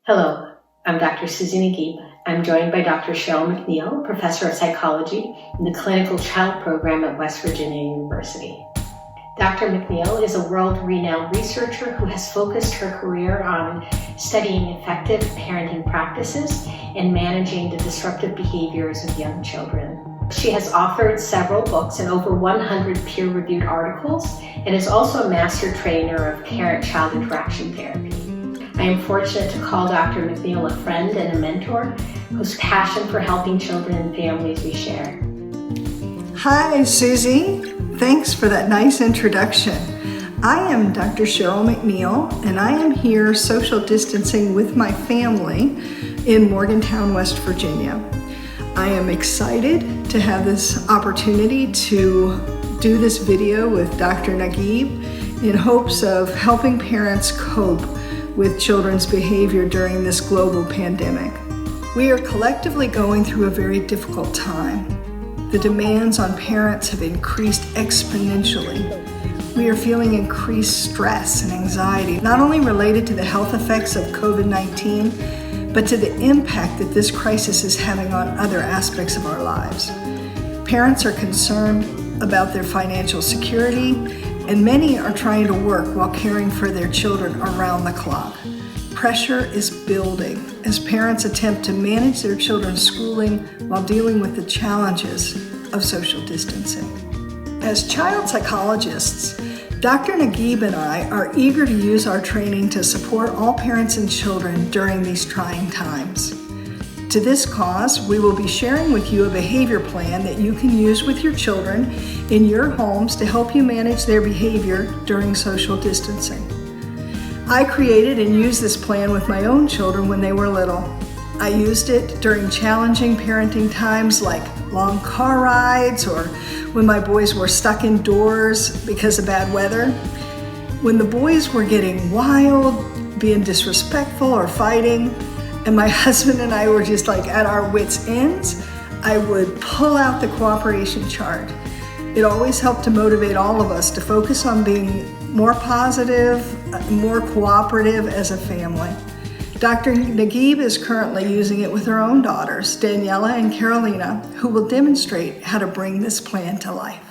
Hello, I'm Dr. Suzi Naguib. I'm joined by Dr. Cheryl McNeil, Professor of Psychology in the Clinical Child Program at West Virginia University. Dr. McNeil is a world-renowned researcher who has focused her career on studying effective parenting practices and managing the disruptive behaviors of young children. She has authored several books and over 100 peer-reviewed articles and is also a master trainer of parent-child interaction therapy. I am fortunate to call Dr. McNeil a friend and a mentor whose passion for helping children and families we share. Hi, Suzi. Thanks for that nice introduction. I am Dr. Cheryl McNeil, and I am here social distancing with my family in Morgantown, West Virginia. I am excited to have this opportunity to do this video with Dr. Naguib in hopes of helping parents cope with children's behavior during this global pandemic. We are collectively going through a very difficult time. The demands on parents have increased exponentially. We are feeling increased stress and anxiety, not only related to the health effects of COVID-19, but to the impact that this crisis is having on other aspects of our lives. Parents are concerned about their financial security, and many are trying to work while caring for their children around the clock. Pressure is building as parents attempt to manage their children's schooling while dealing with the challenges of social distancing. As child psychologists, Dr. Naguib and I are eager to use our training to support all parents and children during these trying times. To this cause, we will be sharing with you a behavior plan that you can use with your children in your homes to help you manage their behavior during social distancing. I created and used this plan with my own children when they were little. I used it during challenging parenting times like long car rides or when my boys were stuck indoors because of bad weather. When the boys were getting wild, being disrespectful or fighting, and my husband and I were just like at our wits' ends, I would pull out the cooperation chart. It always helped to motivate all of us to focus on being more positive, more cooperative as a family. Dr. Naguib is currently using it with her own daughters, Daniela and Carolina, who will demonstrate how to bring this plan to life.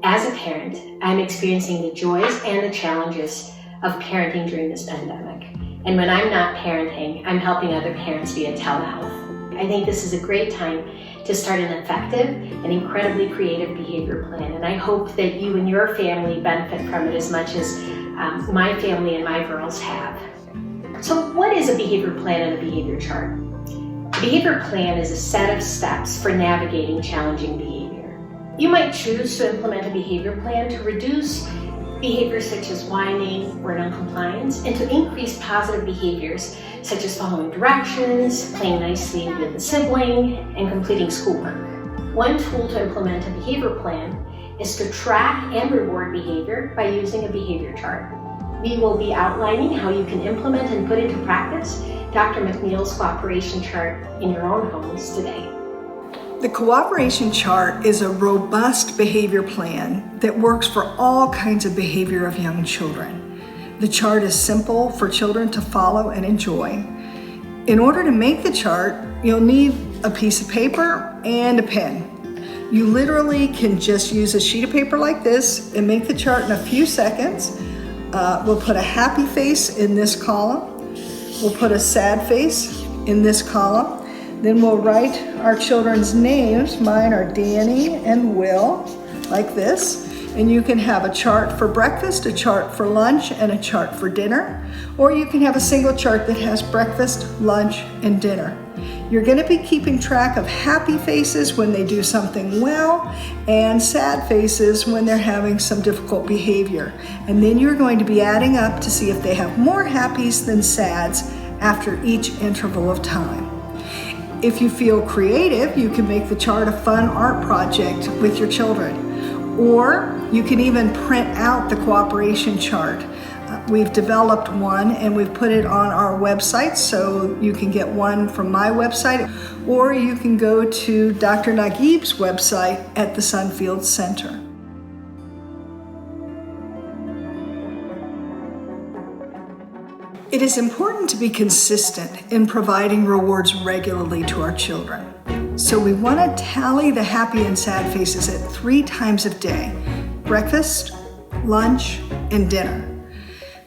As a parent, I'm experiencing the joys and the challenges of parenting during this pandemic. And when I'm not parenting, I'm helping other parents via telehealth. I think this is a great time to start an effective and incredibly creative behavior plan. And I hope that you and your family benefit from it as much as my family and my girls have. So what is a behavior plan and a behavior chart? A behavior plan is a set of steps for navigating challenging behavior. You might choose to implement a behavior plan to reduce behaviors such as whining or noncompliance and to increase positive behaviors such as following directions, playing nicely with a sibling, and completing schoolwork. One tool to implement a behavior plan is to track and reward behavior by using a behavior chart. We will be outlining how you can implement and put into practice Dr. McNeil's cooperation chart in your own homes today. The cooperation chart is a robust behavior plan that works for all kinds of behavior of young children. The chart is simple for children to follow and enjoy. In order to make the chart, you'll need a piece of paper and a pen. You literally can just use a sheet of paper like this and make the chart in a few seconds. We'll put a happy face in this column. We'll put a sad face in this column. Then we'll write our children's names. Mine are Danny and Will, like this. And you can have a chart for breakfast, a chart for lunch, and a chart for dinner. Or you can have a single chart that has breakfast, lunch, and dinner. You're going to be keeping track of happy faces when they do something well, and sad faces when they're having some difficult behavior. And then you're going to be adding up to see if they have more happies than sads after each interval of time. If you feel creative, you can make the chart a fun art project with your children. Or you can even print out the cooperation chart. We've developed one and we've put it on our website, so you can get one from my website, or you can go to Dr. Naguib's website at the Sunfield Center. It is important to be consistent in providing rewards regularly to our children. So we want to tally the happy and sad faces at 3 times a day: breakfast, lunch, and dinner.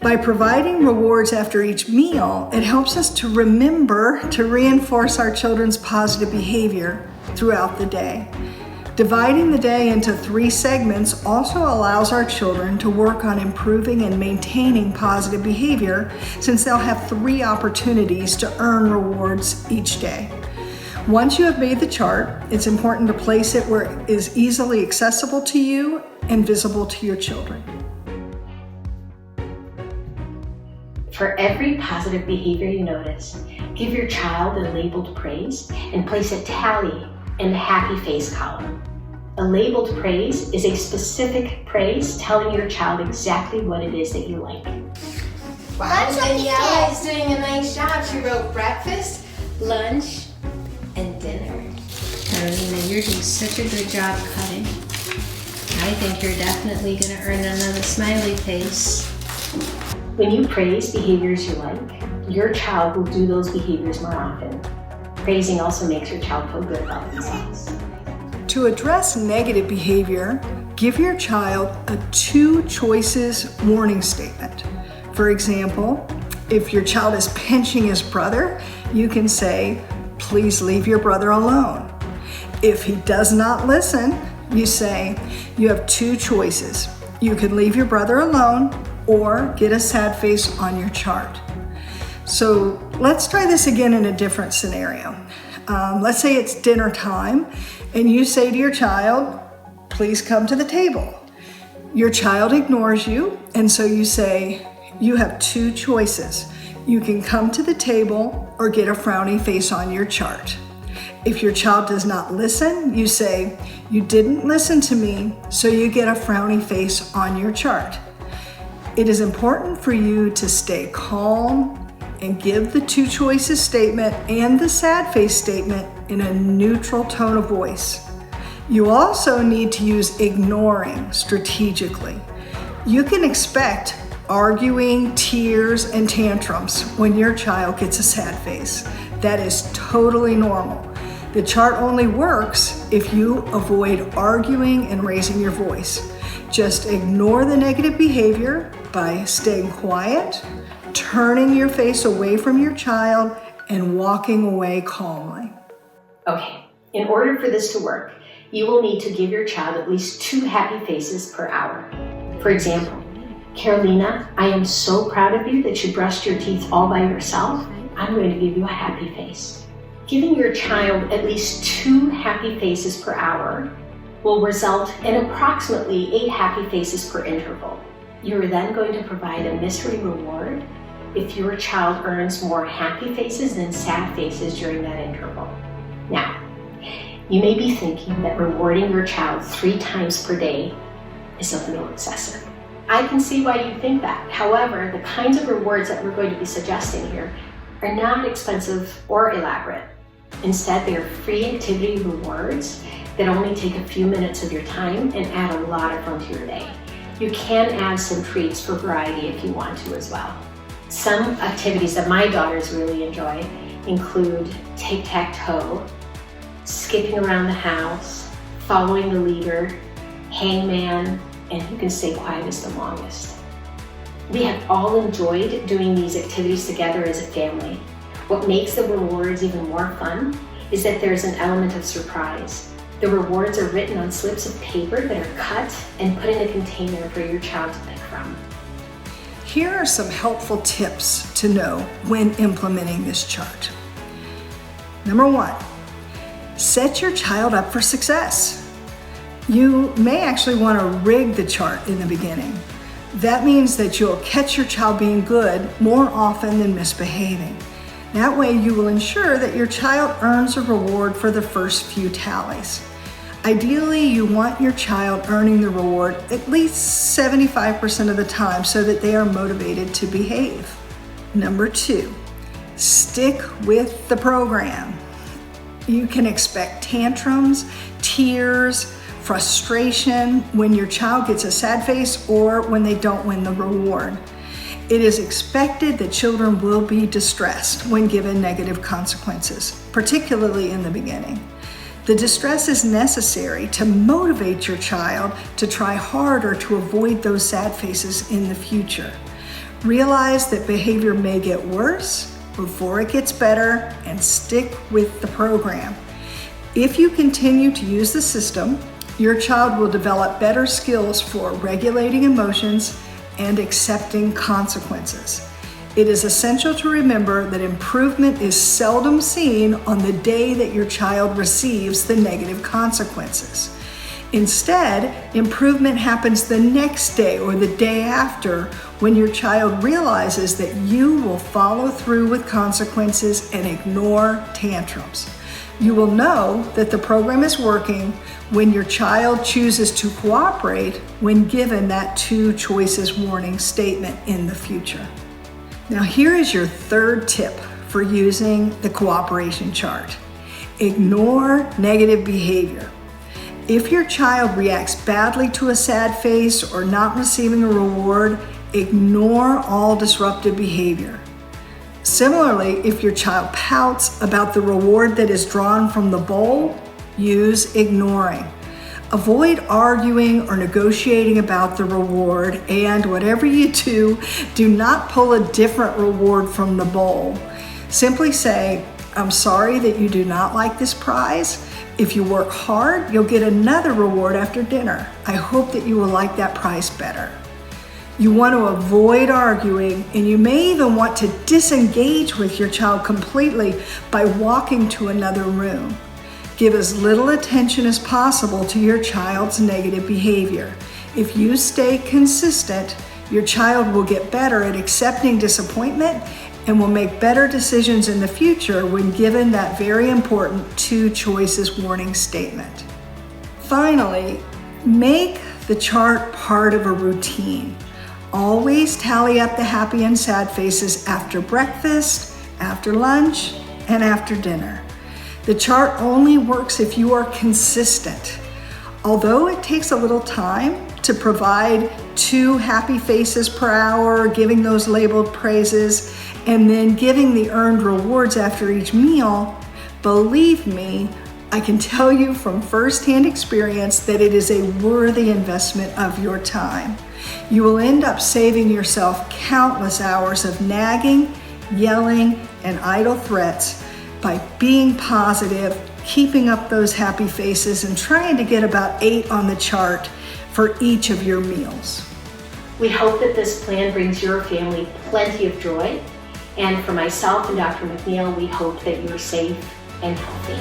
By providing rewards after each meal, it helps us to remember to reinforce our children's positive behavior throughout the day. Dividing the day into 3 segments also allows our children to work on improving and maintaining positive behavior, since they'll have 3 opportunities to earn rewards each day. Once you have made the chart, it's important to place it where it is easily accessible to you and visible to your children. For every positive behavior you notice, give your child a labeled praise and place a tally in the happy face column. A labeled praise is a specific praise telling your child exactly what it is that you like. Wow, Daniela is doing a nice job. She wrote breakfast, lunch, and dinner. Carolina, you're doing such a good job cutting. I think you're definitely going to earn another smiley face. When you praise behaviors you like, your child will do those behaviors more often. Praising also makes your child feel good about themselves. To address negative behavior, give your child a 2 choices warning statement. For example, if your child is pinching his brother, you can say, "Please leave your brother alone." If he does not listen, you say, "You have 2 choices. You can leave your brother alone or get a sad face on your chart." So let's try this again in a different scenario. Let's say it's dinner time and you say to your child, "Please come to the table." Your child ignores you, and so you say, "You have 2 choices. You can come to the table or get a frowny face on your chart." If your child does not listen, you say, "You didn't listen to me, so you get a frowny face on your chart." It is important for you to stay calm and give the 2 choices statement and the sad face statement in a neutral tone of voice. You also need to use ignoring strategically. You can expect arguing, tears, and tantrums when your child gets a sad face. That is totally normal. The chart only works if you avoid arguing and raising your voice. Just ignore the negative behavior by staying quiet, turning your face away from your child, and walking away calmly. Okay, in order for this to work, you will need to give your child at least 2 happy faces per hour. For example, "Carolina, I am so proud of you that you brushed your teeth all by yourself. I'm going to give you a happy face." Giving your child at least 2 happy faces per hour will result in approximately 8 happy faces per interval. You are then going to provide a mystery reward if your child earns more happy faces than sad faces during that interval. Now, you may be thinking that rewarding your child 3 times per day is a little excessive. I can see why you think that. However, the kinds of rewards that we're going to be suggesting here are not expensive or elaborate. Instead, they are free activity rewards that only take a few minutes of your time and add a lot of fun to your day. You can add some treats for variety if you want to as well. Some activities that my daughters really enjoy include tic-tac-toe, skipping around the house, following the leader, hangman, and who can stay quietest the longest. We have all enjoyed doing these activities together as a family. What makes the rewards even more fun is that there's an element of surprise. The rewards are written on slips of paper that are cut and put in a container for your child to pick from. Here are some helpful tips to know when implementing this chart. Number 1, set your child up for success. You may actually want to rig the chart in the beginning. That means that you'll catch your child being good more often than misbehaving. That way you will ensure that your child earns a reward for the first few tallies. Ideally, you want your child earning the reward at least 75% of the time so that they are motivated to behave. Number 2, stick with the program. You can expect tantrums, tears, frustration when your child gets a sad face or when they don't win the reward. It is expected that children will be distressed when given negative consequences, particularly in the beginning. The distress is necessary to motivate your child to try harder to avoid those sad faces in the future. Realize that behavior may get worse before it gets better, and stick with the program. If you continue to use the system, your child will develop better skills for regulating emotions and accepting consequences. It is essential to remember that improvement is seldom seen on the day that your child receives the negative consequences. Instead, improvement happens the next day or the day after, when your child realizes that you will follow through with consequences and ignore tantrums. You will know that the program is working when your child chooses to cooperate when given that 2 choices warning statement in the future. Now, here is your third tip for using the cooperation chart. Ignore negative behavior. If your child reacts badly to a sad face or not receiving a reward, ignore all disruptive behavior. Similarly, if your child pouts about the reward that is drawn from the bowl, use ignoring. Avoid arguing or negotiating about the reward, and whatever you do, do not pull a different reward from the bowl. Simply say, "I'm sorry that you do not like this prize. If you work hard, you'll get another reward after dinner. I hope that you will like that prize better." You want to avoid arguing, and you may even want to disengage with your child completely by walking to another room. Give as little attention as possible to your child's negative behavior. If you stay consistent, your child will get better at accepting disappointment and will make better decisions in the future when given that very important 2 choices warning statement. Finally, make the chart part of a routine. Always tally up the happy and sad faces after breakfast, after lunch, and after dinner. The chart only works if you are consistent. Although it takes a little time to provide 2 happy faces per hour, giving those labeled praises, and then giving the earned rewards after each meal, believe me, I can tell you from firsthand experience that it is a worthy investment of your time. You will end up saving yourself countless hours of nagging, yelling, and idle threats by being positive, keeping up those happy faces, and trying to get about 8 on the chart for each of your meals. We hope that this plan brings your family plenty of joy. And for myself and Dr. McNeil, we hope that you're safe and healthy.